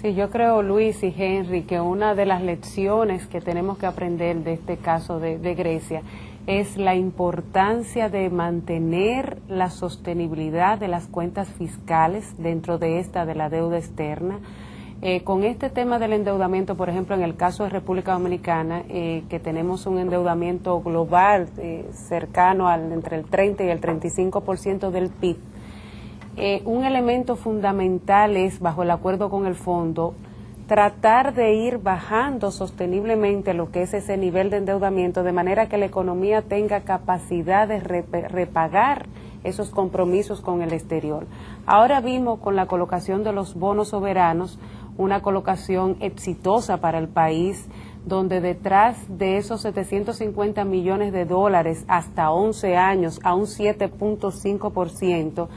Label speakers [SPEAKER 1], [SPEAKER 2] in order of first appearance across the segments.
[SPEAKER 1] Sí, yo creo, Luis y Henry, que una de las lecciones que tenemos que aprender de este caso de Grecia es la importancia de mantener la sostenibilidad de las cuentas fiscales dentro de de la deuda externa. Con este tema del endeudamiento, por ejemplo, en el caso de República Dominicana, que tenemos un endeudamiento global cercano al entre el 30 y el 35% del PIB, un elemento fundamental es, bajo el acuerdo con el fondo, tratar de ir bajando sosteniblemente lo que es ese nivel de endeudamiento, de manera que la economía tenga capacidad de repagar esos compromisos con el exterior. Ahora vimos con la colocación de los bonos soberanos una colocación exitosa para el país, donde detrás de esos 750 millones de dólares hasta 11 años a un 7.5%,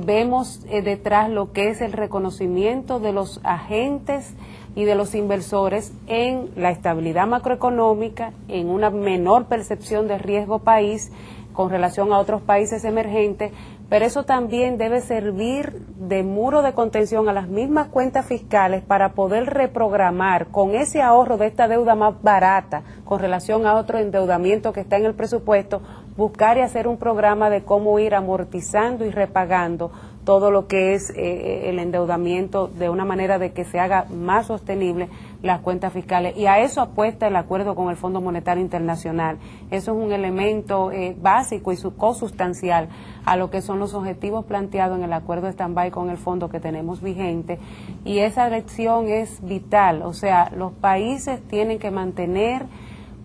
[SPEAKER 1] vemos detrás lo que es el reconocimiento de los agentes y de los inversores en la estabilidad macroeconómica, en una menor percepción de riesgo país con relación a otros países emergentes, pero eso también debe servir de muro de contención a las mismas cuentas fiscales para poder reprogramar con ese ahorro de esta deuda más barata con relación a otro endeudamiento que está en el presupuesto, buscar y hacer un programa de cómo ir amortizando y repagando todo lo que es el endeudamiento de una manera de que se haga más sostenible las cuentas fiscales. Y a eso apuesta el acuerdo con el Fondo Monetario Internacional. Eso es un elemento básico y cosustancial a lo que son los objetivos planteados en el acuerdo de stand-by con el fondo que tenemos vigente. Y esa lección es vital. O sea, los países tienen que mantener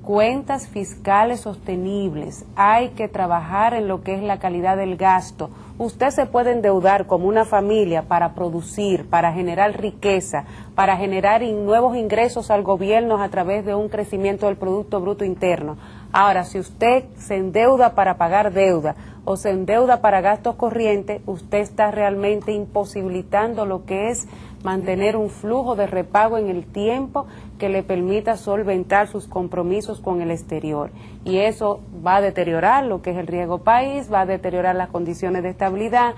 [SPEAKER 1] cuentas fiscales sostenibles, hay que trabajar en lo que es la calidad del gasto. Usted se puede endeudar como una familia para producir, para generar riqueza, para generar nuevos ingresos al gobierno a través de un crecimiento del Producto Bruto Interno. Ahora, si usted se endeuda para pagar deuda o se endeuda para gastos corrientes, usted está realmente imposibilitando lo que es mantener un flujo de repago en el tiempo que le permita solventar sus compromisos con el exterior. Y eso va a deteriorar lo que es el riesgo país, va a deteriorar las condiciones de estabilidad,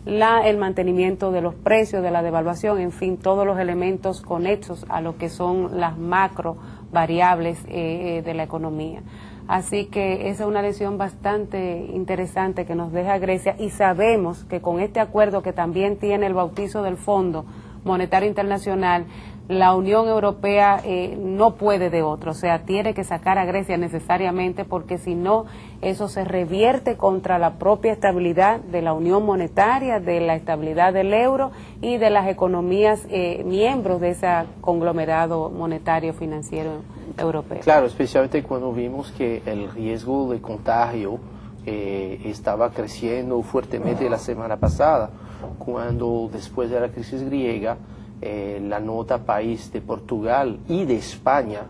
[SPEAKER 1] el mantenimiento de los precios, de la devaluación, en fin, todos los elementos conexos a lo que son las macro variables de la economía. Así que esa es una lección bastante interesante que nos deja Grecia, y sabemos que con este acuerdo que también tiene el bautizo del Fondo Monetario Internacional, la Unión Europea no puede de otro, o sea, tiene que sacar a Grecia necesariamente, porque si no, eso se revierte contra la propia estabilidad de la Unión Monetaria, de la estabilidad del euro y de las economías miembros de ese conglomerado monetario financiero europeo.
[SPEAKER 2] Claro, especialmente cuando vimos que el riesgo de contagio estaba creciendo fuertemente la semana pasada, cuando después de la crisis griega, la nota país de Portugal y de España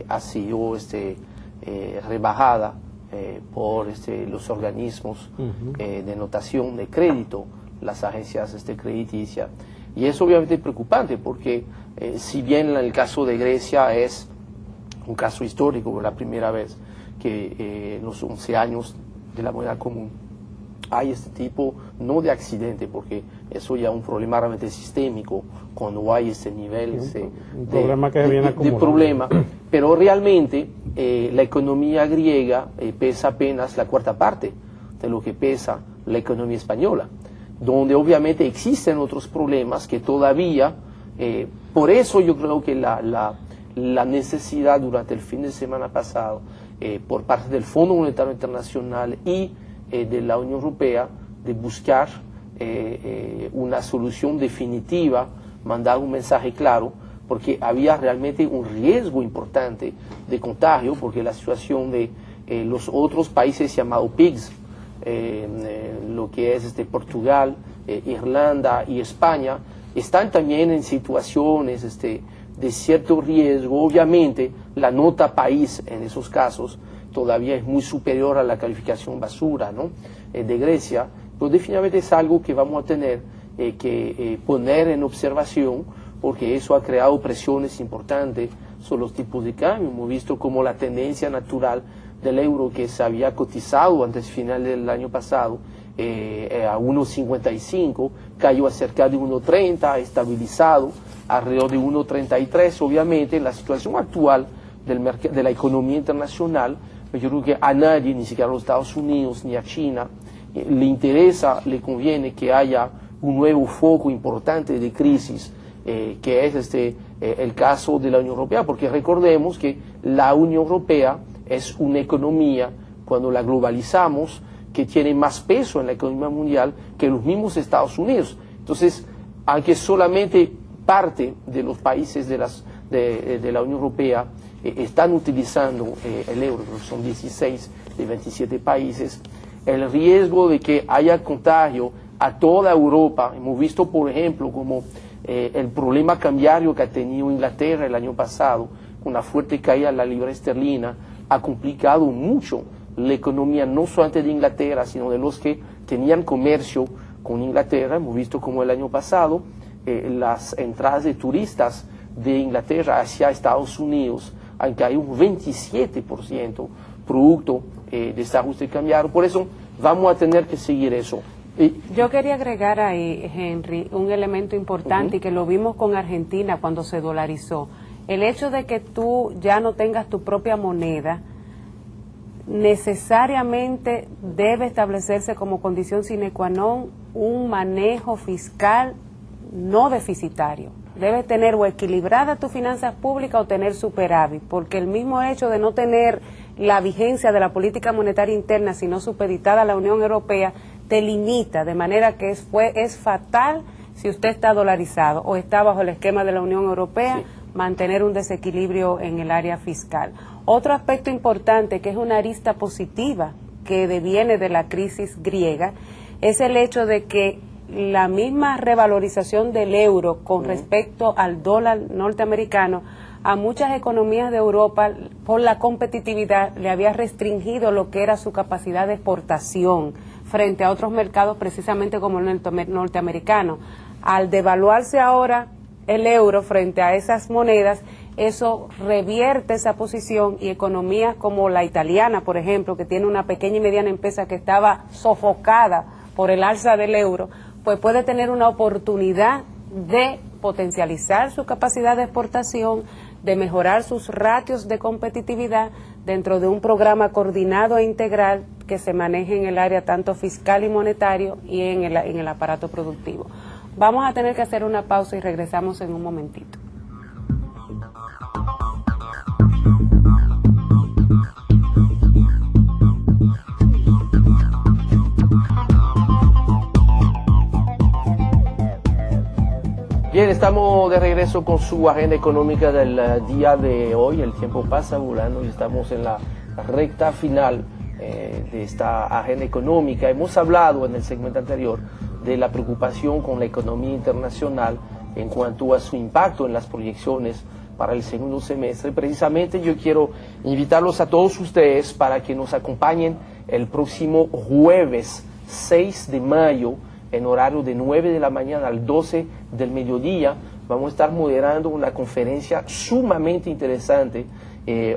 [SPEAKER 2] ha sido rebajada por los organismos de notación de crédito, las agencias crediticias. Y es obviamente preocupante porque si bien en el caso de Grecia es un caso histórico, la primera vez que en los 11 años de la moneda común hay este tipo, no de accidente, porque eso ya es un problema realmente sistémico, cuando hay ese nivel de problema, pero realmente la economía griega pesa apenas la cuarta parte de lo que pesa la economía española, donde obviamente existen otros problemas que todavía, por eso yo creo que la necesidad durante el fin de semana pasado, por parte del Fondo Monetario Internacional y de la Unión Europea, de buscar una solución definitiva, mandar un mensaje claro, porque había realmente un riesgo importante de contagio, porque la situación de los otros países llamados PIGS, lo que es Portugal, Irlanda y España, están también en situaciones de cierto riesgo. Obviamente la nota país en esos casos todavía es muy superior a la calificación basura, ¿no?, de Grecia, pero definitivamente es algo que vamos a tener que poner en observación, porque eso ha creado presiones importantes sobre los tipos de cambio. Hemos visto como la tendencia natural del euro, que se había cotizado antes del final del año pasado a 1.55, cayó a cerca de 1.30, ha estabilizado alrededor de 1,33. Obviamente, la situación actual de la economía internacional, yo creo que a nadie, ni siquiera a los Estados Unidos ni a China, le interesa, le conviene que haya un nuevo foco importante de crisis, que es el caso de la Unión Europea, porque recordemos que la Unión Europea es una economía, cuando la globalizamos, que tiene más peso en la economía mundial que los mismos Estados Unidos. Entonces, aunque solamente parte de los países de la Unión Europea están utilizando el euro, son 16 de 27 países, el riesgo de que haya contagio a toda Europa, hemos visto por ejemplo como el problema cambiario que ha tenido Inglaterra el año pasado, con una fuerte caída de la libra esterlina, ha complicado mucho la economía no solamente de Inglaterra, sino de los que tenían comercio con Inglaterra. Hemos visto como el año pasado las entradas de turistas de Inglaterra hacia Estados Unidos han caído un 27% producto de este ajuste cambiario. Por eso vamos a tener que seguir eso.
[SPEAKER 1] Yo quería agregar ahí, Henry, un elemento importante y que lo vimos con Argentina cuando se dolarizó. El hecho de que tú ya no tengas tu propia moneda necesariamente debe establecerse como condición sine qua non un manejo fiscal no deficitario. Debes tener o equilibrada tus finanzas públicas o tener superávit, porque el mismo hecho de no tener la vigencia de la política monetaria interna, sino supeditada a la Unión Europea, te limita, de manera que es fatal si usted está dolarizado o está bajo el esquema de la Unión Europea, sí, mantener un desequilibrio en el área fiscal. Otro aspecto importante, que es una arista positiva que deviene de la crisis griega, es el hecho de que la misma revalorización del euro con respecto al dólar norteamericano a muchas economías de Europa, por la competitividad, le había restringido lo que era su capacidad de exportación frente a otros mercados, precisamente como el norteamericano. Al devaluarse ahora el euro frente a esas monedas, eso revierte esa posición, y economías como la italiana, por ejemplo, que tiene una pequeña y mediana empresa que estaba sofocada por el alza del euro, pues puede tener una oportunidad de potencializar su capacidad de exportación, de mejorar sus ratios de competitividad dentro de un programa coordinado e integral que se maneje en el área tanto fiscal y monetario y en el aparato productivo. Vamos a tener que hacer una pausa y regresamos en un momentito.
[SPEAKER 2] Bien, estamos de regreso con su agenda económica del día de hoy. El tiempo pasa volando y estamos en la recta final de esta agenda económica. Hemos hablado en el segmento anterior de la preocupación con la economía internacional en cuanto a su impacto en las proyecciones para el segundo semestre. Precisamente yo quiero invitarlos a todos ustedes para que nos acompañen el próximo jueves 6 de mayo en horario de 9 de la mañana al 12 del mediodía. Vamos a estar moderando una conferencia sumamente interesante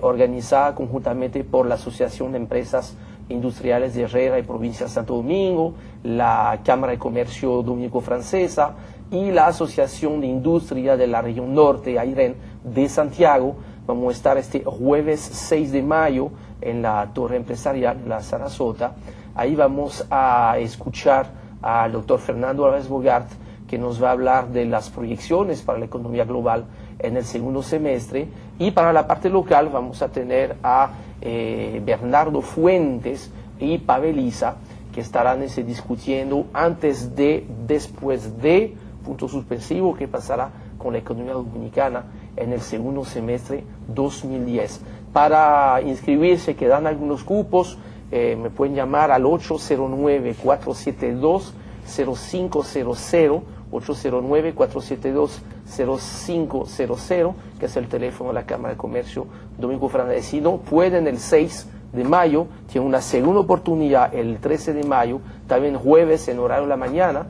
[SPEAKER 2] organizada conjuntamente por la Asociación de Empresas Industriales de Herrera y Provincia de Santo Domingo, la Cámara de Comercio Dominico-Francesa y la Asociación de Industria de la Región Norte, AIREN, de Santiago. Vamos a estar este jueves 6 de mayo en la Torre Empresarial, la Sarasota. Ahí vamos a escuchar al doctor Fernando Álvarez Bogart, que nos va a hablar de las proyecciones para la economía global en el segundo semestre, y para la parte local vamos a tener a Bernardo Fuentes y Pavel Isa, que estarán discutiendo antes de, después de, punto suspensivo, qué pasará con la economía dominicana en el segundo semestre 2010. Para inscribirse quedan algunos cupos. Me pueden llamar al 809-472-0500, 809-472-0500, que es el teléfono de la Cámara de Comercio Dominico-Francesa. Si no pueden, el 6 de mayo, tienen una segunda oportunidad el 13 de mayo, también jueves en horario de la mañana,